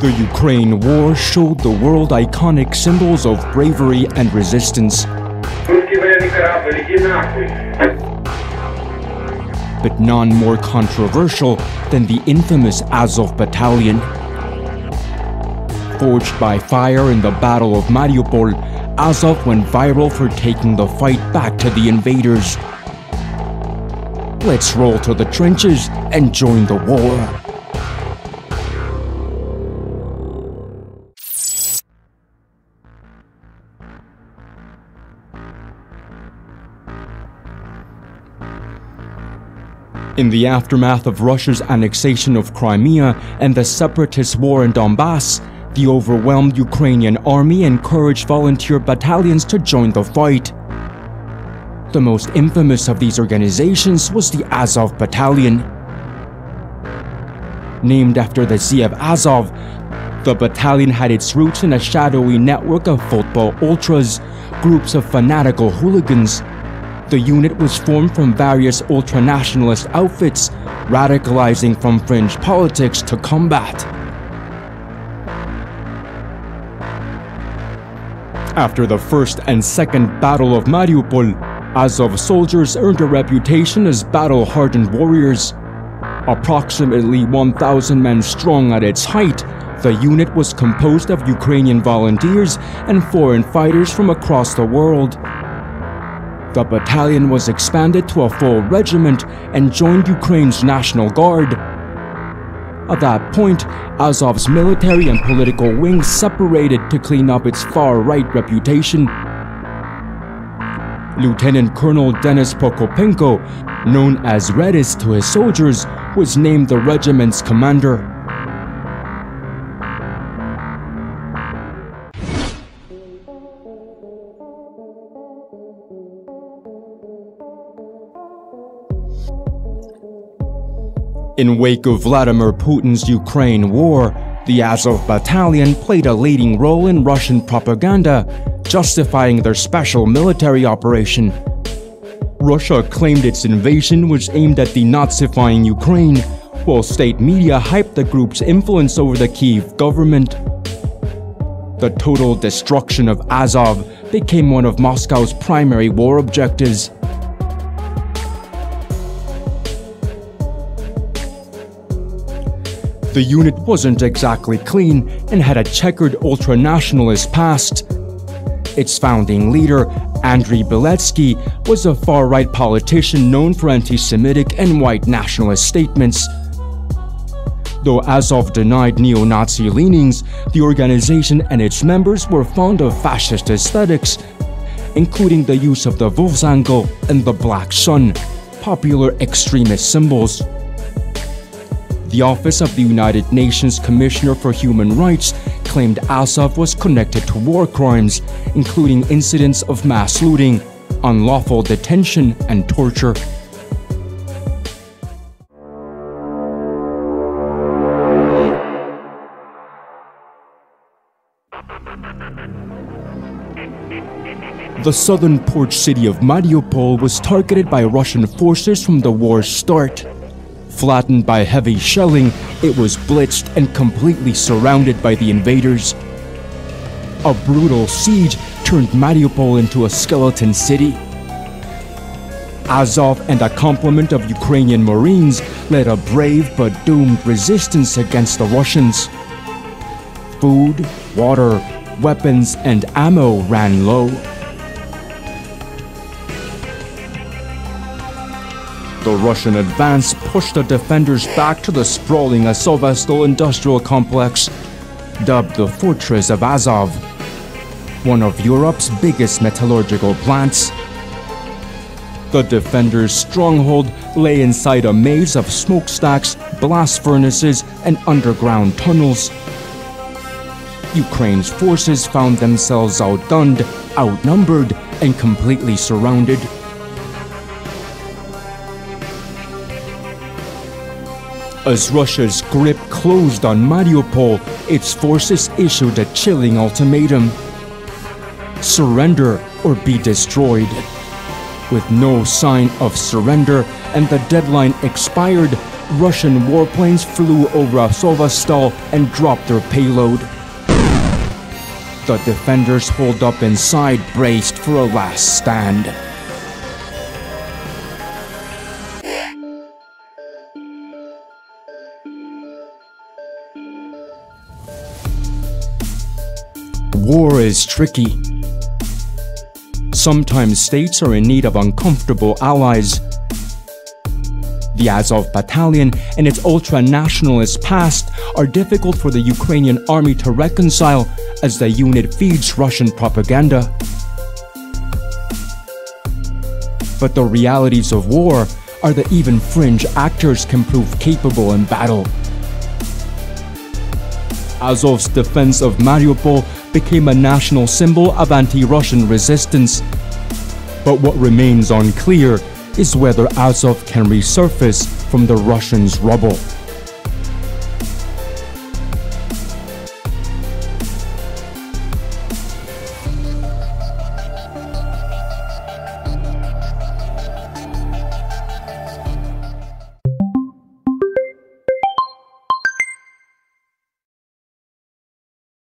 The Ukraine war showed the world iconic symbols of bravery and resistance. But none more controversial than the infamous Azov Battalion. Forged by fire in the Battle of Mariupol, Azov went viral for taking the fight back to the invaders. Let's roll to the trenches and join the war. In the aftermath of Russia's annexation of Crimea and the separatist war in Donbass, the overwhelmed Ukrainian army encouraged volunteer battalions to join the fight. The most infamous of these organizations was the Azov Battalion. Named after the Sea of Azov, the battalion had its roots in a shadowy network of football ultras, groups of fanatical hooligans. The unit was formed from various ultra-nationalist outfits, radicalizing from fringe politics to combat. After the First and Second Battle of Mariupol, Azov soldiers earned a reputation as battle-hardened warriors. Approximately 1,000 men strong at its height, the unit was composed of Ukrainian volunteers and foreign fighters from across the world. The battalion was expanded to a full regiment and joined Ukraine's National Guard. At that point, Azov's military and political wings separated to clean up its far-right reputation. Lieutenant Colonel Denis Prokopenko, known as Redis to his soldiers, was named the regiment's commander. In wake of Vladimir Putin's Ukraine war, the Azov Battalion played a leading role in Russian propaganda, justifying their special military operation. Russia claimed its invasion was aimed at denazifying Ukraine, while state media hyped the group's influence over the Kyiv government. The total destruction of Azov became one of Moscow's primary war objectives. The unit wasn't exactly clean and had a checkered ultra-nationalist past. Its founding leader, Andriy Beletsky, was a far-right politician known for anti-Semitic and white nationalist statements. Though Azov denied neo-Nazi leanings, the organization and its members were fond of fascist aesthetics, including the use of the wolf's angle and the black sun, popular extremist symbols. The Office of the United Nations Commissioner for Human Rights claimed Azov was connected to war crimes, including incidents of mass looting, unlawful detention, and torture. The southern port city of Mariupol was targeted by Russian forces from the war's start. Flattened by heavy shelling, it was blitzed and completely surrounded by the invaders. A brutal siege turned Mariupol into a skeleton city. Azov and a complement of Ukrainian Marines led a brave but doomed resistance against the Russians. Food, water, weapons, and ammo ran low. The Russian advance pushed the defenders back to the sprawling Azovstal industrial complex, dubbed the Fortress of Azov, one of Europe's biggest metallurgical plants. The defenders' stronghold lay inside a maze of smokestacks, blast furnaces, and underground tunnels. Ukraine's forces found themselves outgunned, outnumbered, and completely surrounded. As Russia's grip closed on Mariupol, its forces issued a chilling ultimatum: surrender or be destroyed. With no sign of surrender and the deadline expired, Russian warplanes flew over Azovstal and dropped their payload. The defenders holed up inside, braced for a last stand. War is tricky. Sometimes states are in need of uncomfortable allies. The Azov Battalion and its ultra-nationalist past are difficult for the Ukrainian army to reconcile, as the unit feeds Russian propaganda. But the realities of war are that even fringe actors can prove capable in battle. Azov's defense of Mariupol became a national symbol of anti-Russian resistance. But what remains unclear is whether Azov can resurface from the Russians' rubble.